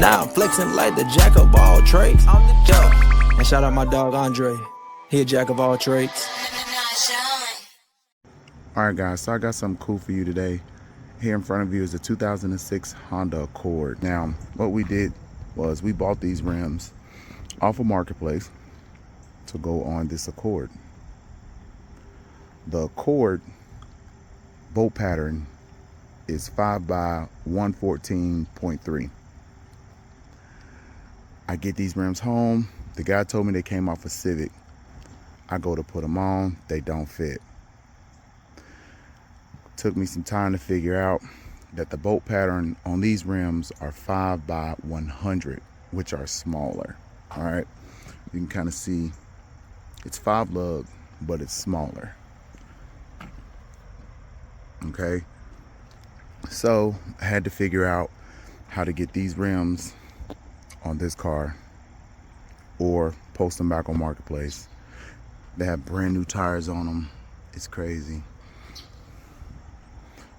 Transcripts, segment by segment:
Now I'm flexing like the jack of all trades. Yeah. And shout out my dog Andre. He a jack of all trades. Alright guys, so I got something cool for you today. Here in front of you is a 2006 Honda Accord. Now, what we did was we bought these rims off of Marketplace to go on this Accord. The Accord bolt pattern is 5 by 114.3. I get these rims home. The guy told me they came off a Civic. I go to put them on, they don't fit. Took me some time to figure out that the bolt pattern on these rims are 5 by 100, which are smaller. All right, you can kind of see it's 5 lug, but it's smaller. Okay, so I had to figure out how to get these rims on this car or post them back on Marketplace. They have brand new tires on them. It's crazy.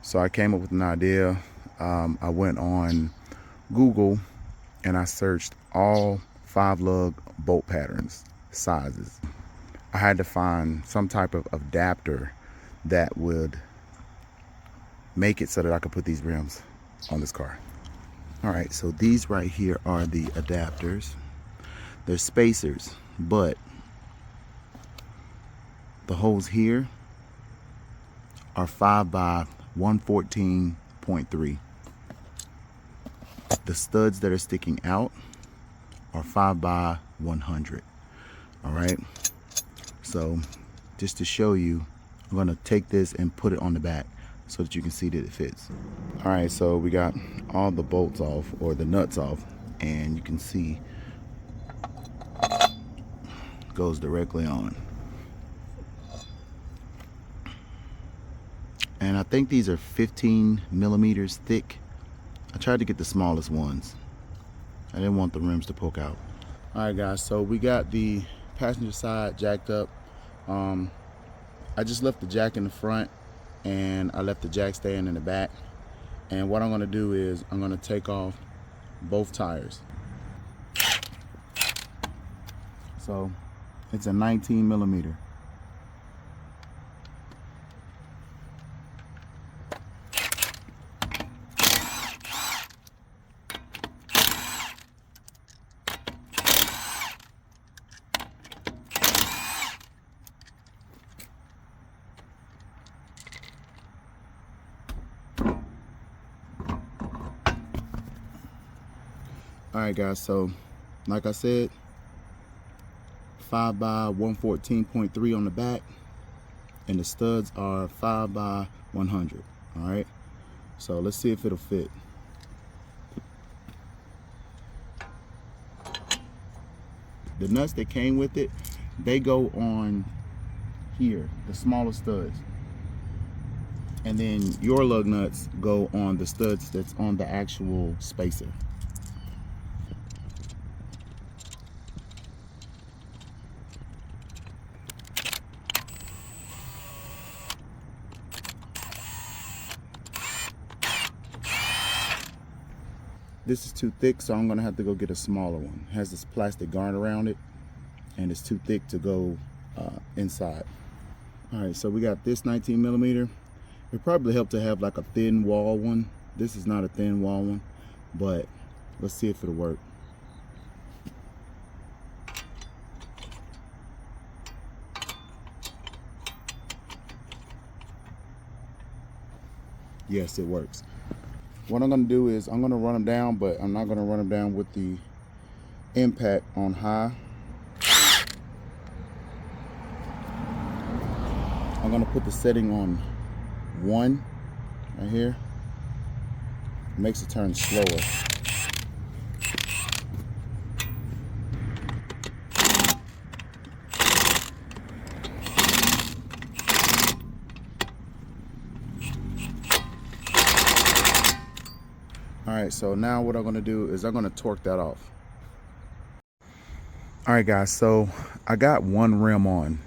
So I came up with an idea. I went on Google and I searched all 5 lug bolt patterns, sizes. I had to find some type of adapter that would make it so that I could put these rims on this car. All right, so these right here are the adapters. They're spacers, but the holes here are 5 by 114.3. The studs that are sticking out are 5 by 100. All right, so just to show you, I'm gonna take this and put it on the back so that you can see that it fits. All right, so we got all the bolts off, or the nuts off, and you can see it goes directly on. And I think these are 15 millimeters thick. I tried to get the smallest ones. I didn't want the rims to poke out. All right guys, so we got the passenger side jacked up. I just left the jack in the front and I left the jack stand in the back. And what I'm gonna do is I'm gonna take off both tires. So it's a 19 millimeter. All right guys, so like I said, 5 by 114.3 on the back, and the studs are 5 by 100. All right, so let's see if it'll fit. The nuts that came with it, they go on here, the smaller studs, and then your lug nuts go on the studs that's on the actual spacer. This is too thick, so I'm gonna have to go get a smaller one. It has this plastic guard around it, and it's too thick to go inside. All right, so we got this 19 millimeter. It probably help to have like a thin wall one. This is not a thin wall one, but let's see if it'll work. Yes, it works. What I'm gonna do is I'm gonna run them down, but I'm not gonna run them down with the impact on high. I'm gonna put the setting on 1 right here. It makes it turn slower. All right, so now what I'm gonna do is I'm gonna torque that off. All right guys, so I got one rim on.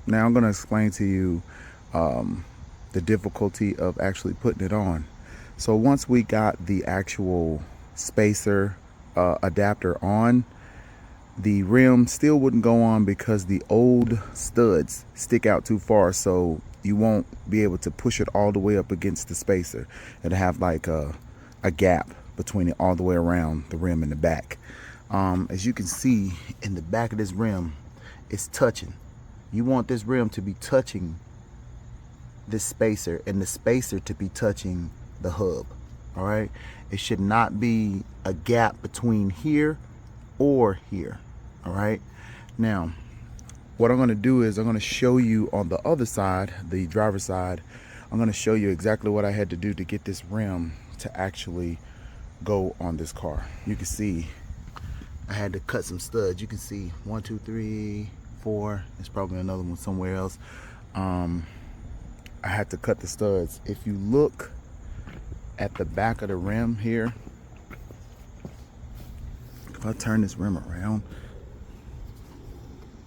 Now I'm gonna explain to you the difficulty of actually putting it on. So once we got the actual spacer adapter on, the rim still wouldn't go on because the old studs stick out too far, so you won't be able to push it all the way up against the spacer. It'll have like a gap between it all the way around the rim in the back. As you can see in the back of this rim, it's touching. You want this rim to be touching this spacer and the spacer to be touching the hub. All right, it should not be a gap between here or here. All right, now what I'm going to do is I'm going to show you on the other side, the driver's side. I'm going to show you exactly what I had to do to get this rim to actually go on this car. You can see I had to cut some studs. You can see 1, 2, 3, 4. There's probably another one somewhere else. I had to cut the studs. If you look at the back of the rim here, if I turn this rim around,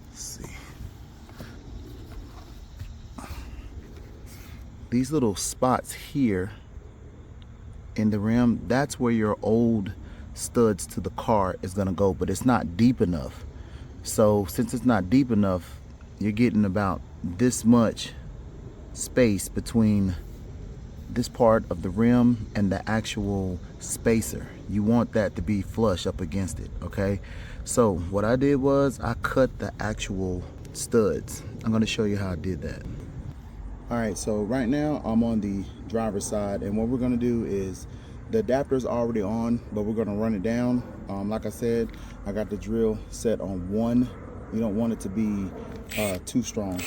let's see. These little spots here in the rim, that's where your old studs to the car is gonna go, but it's not deep enough. So since it's not deep enough, you're getting about this much space between this part of the rim and the actual spacer. You want that to be flush up against it, okay? So what I did was I cut the actual studs. I'm gonna show you how I did that. All right, so right now I'm on the driver's side, and what we're gonna do is, the adapter's already on, but we're gonna run it down. Like I said, I got the drill set on 1. You don't want it to be too strong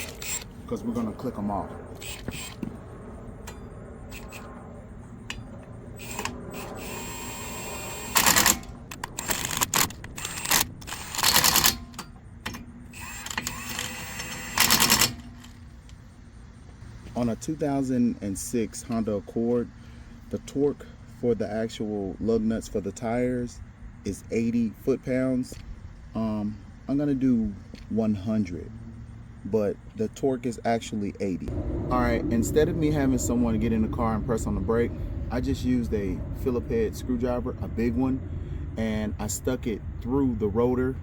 because we're gonna click them off. On a 2006 Honda Accord, the torque for the actual lug nuts for the tires is 80 foot-pounds. I'm gonna do 100, but the torque is actually 80. All right, instead of me having someone get in the car and press on the brake, I just used a Phillips head screwdriver, a big one, and I stuck it through the rotor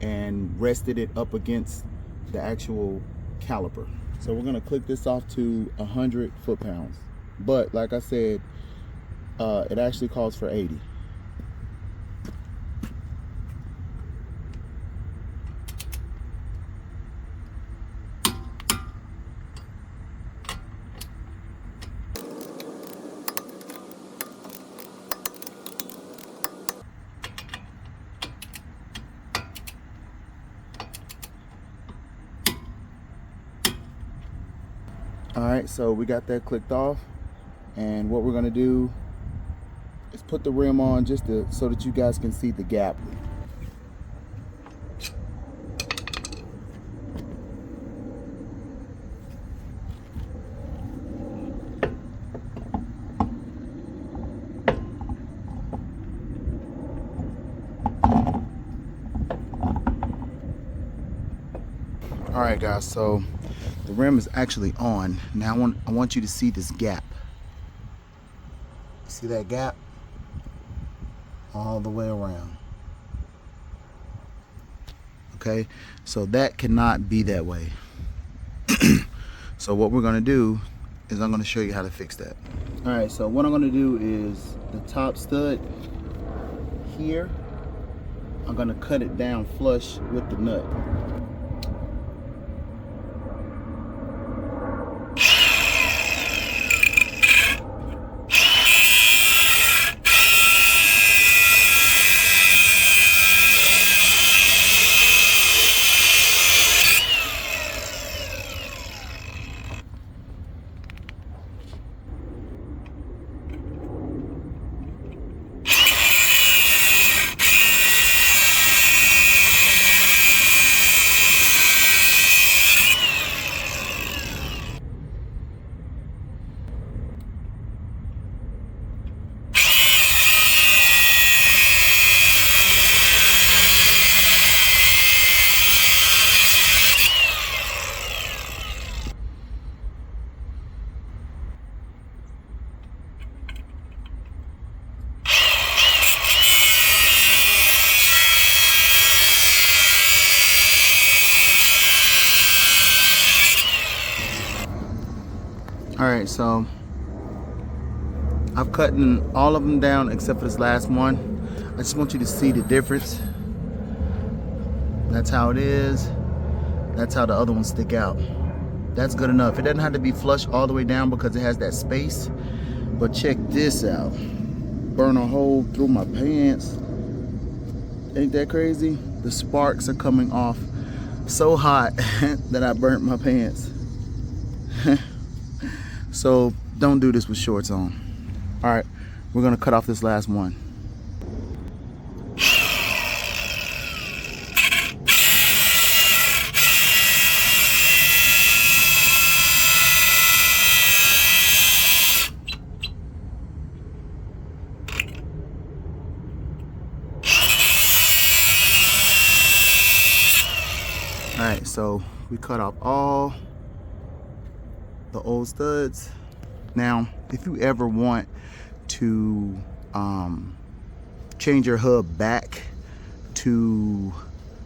and rested it up against the actual caliper. So we're gonna click this off to 100 foot-pounds. But like I said, it actually calls for 80. All right, so we got that clicked off, and what we're gonna do is put the rim on just so that you guys can see the gap. All right, guys, so the rim is actually on. Now I want you to see this gap. See that gap? All the way around. Okay, so that cannot be that way. So what we're gonna do is I'm gonna show you how to fix that. All right, so what I'm gonna do is the top stud here, I'm gonna cut it down flush with the nut. All right, so I've cut all of them down except for this last one. I just want you to see the difference. That's how it is. That's how the other ones stick out. That's good enough. It doesn't have to be flush all the way down because it has that space. But check this out. Burn a hole through my pants. Ain't that crazy? The sparks are coming off so hot that I burnt my pants. So don't do this with shorts on. All right, we're gonna cut off this last one. All right, so we cut off all the old studs. Now, if you ever want to change your hub back to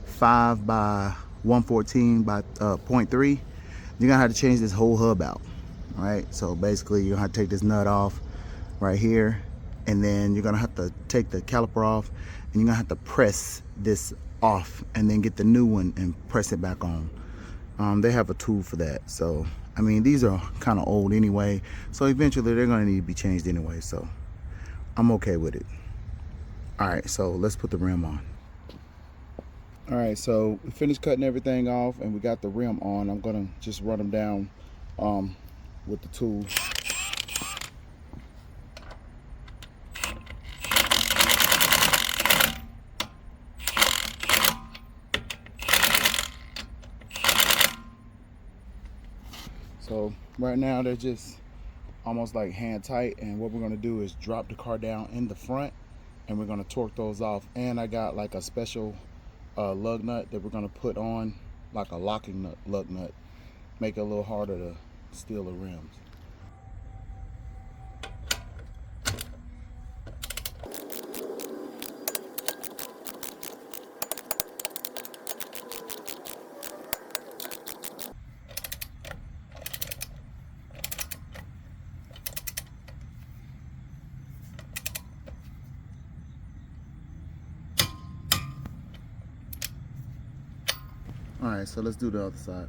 5 by 114 by 0.3, you're gonna have to change this whole hub out. All right, so basically you're gonna have to take this nut off right here, and then you're gonna have to take the caliper off, and you're gonna have to press this off and then get the new one and press it back on. They have a tool for that. So I mean, these are kind of old anyway, so eventually they're gonna need to be changed anyway, so I'm okay with it. All right, so let's put the rim on. All right, so we finished cutting everything off and we got the rim on. I'm gonna just run them down with the tool. So right now they're just almost like hand tight, and what we're gonna do is drop the car down in the front and we're gonna torque those off. And I got like a special lug nut that we're gonna put on, like a locking nut, lug nut, make it a little harder to steal the rims. All right, so let's do the other side.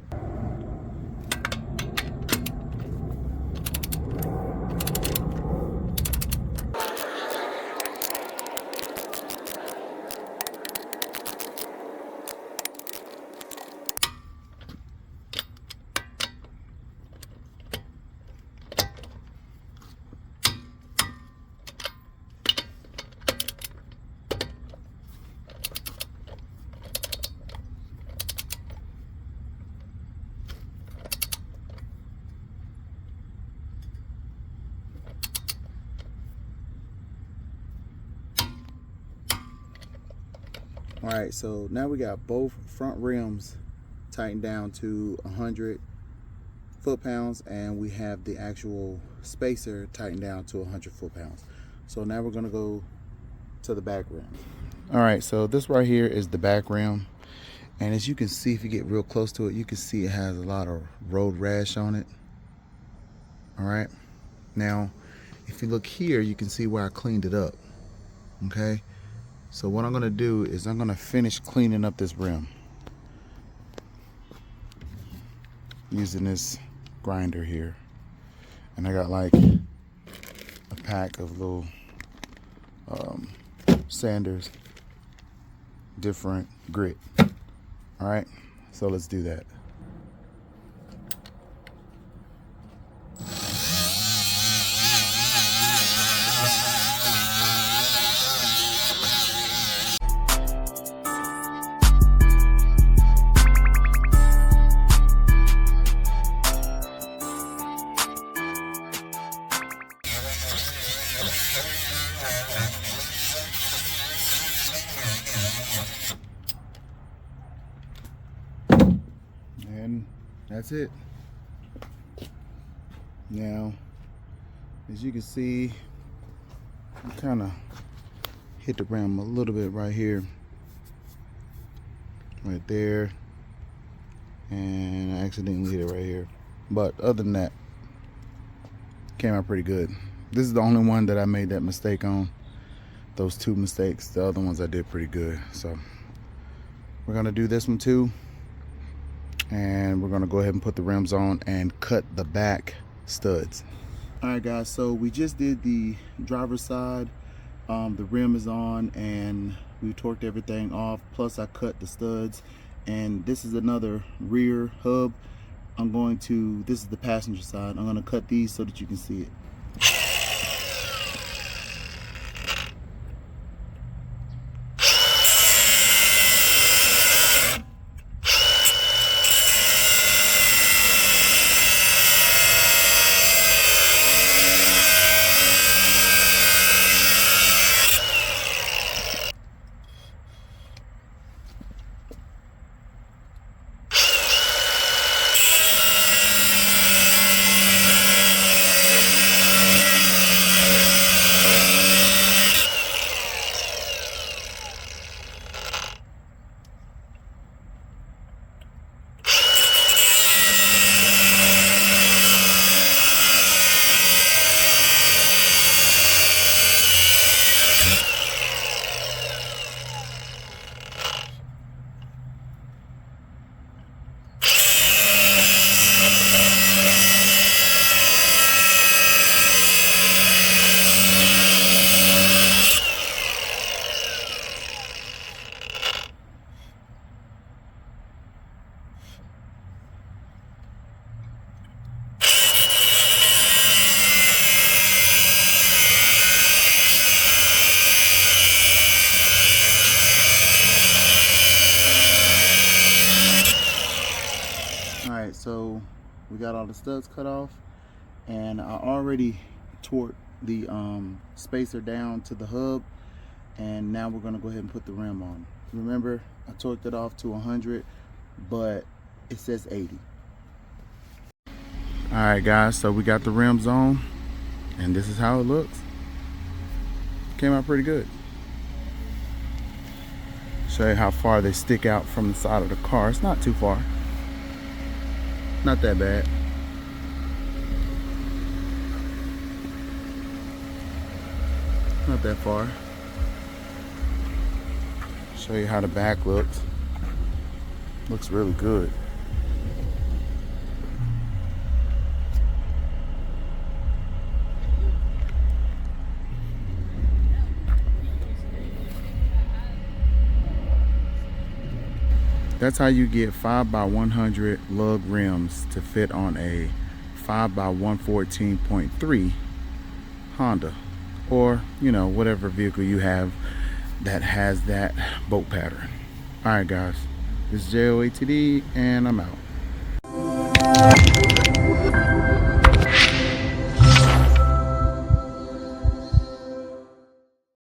All right, so now we got both front rims tightened down to 100 foot-pounds, and we have the actual spacer tightened down to 100 foot-pounds. So now we're gonna go to the back rim. All right, so this right here is the back rim, and as you can see, if you get real close to it, you can see it has a lot of road rash on it. All right, now if you look here, you can see where I cleaned it up. Okay, so what I'm gonna do is I'm gonna finish cleaning up this rim using this grinder here. And I got like a pack of little sanders, different grit. All right, so let's do that. And that's it. Now, as you can see, I kind of hit the rim a little bit right here, right there, and I accidentally hit it right here. But other than that, Came out pretty good. This is the only one that I made that mistake on. Those 2 mistakes. The other ones I did pretty good. So we're gonna do this one too. And we're gonna go ahead and put the rims on and cut the back studs. All right guys, so we just did the driver's side. The rim is on and we torqued everything off, plus I cut the studs. And this is another rear hub. This is the passenger side. I'm gonna cut these so that you can see it. Alright, so we got all the studs cut off, and I already torqued the spacer down to the hub, and now we're going to go ahead and put the rim on. Remember, I torqued it off to 100, but it says 80. Alright guys, so we got the rims on, and this is how it looks. Came out pretty good. Show you how far they stick out from the side of the car. It's not too far. Not that bad. Not that far. Show you how the back looks. Looks really good. That's how you get 5x100 lug rims to fit on a 5x114.3 Honda, or whatever vehicle you have that has that bolt pattern. All right guys, this is JOATD and I'm out.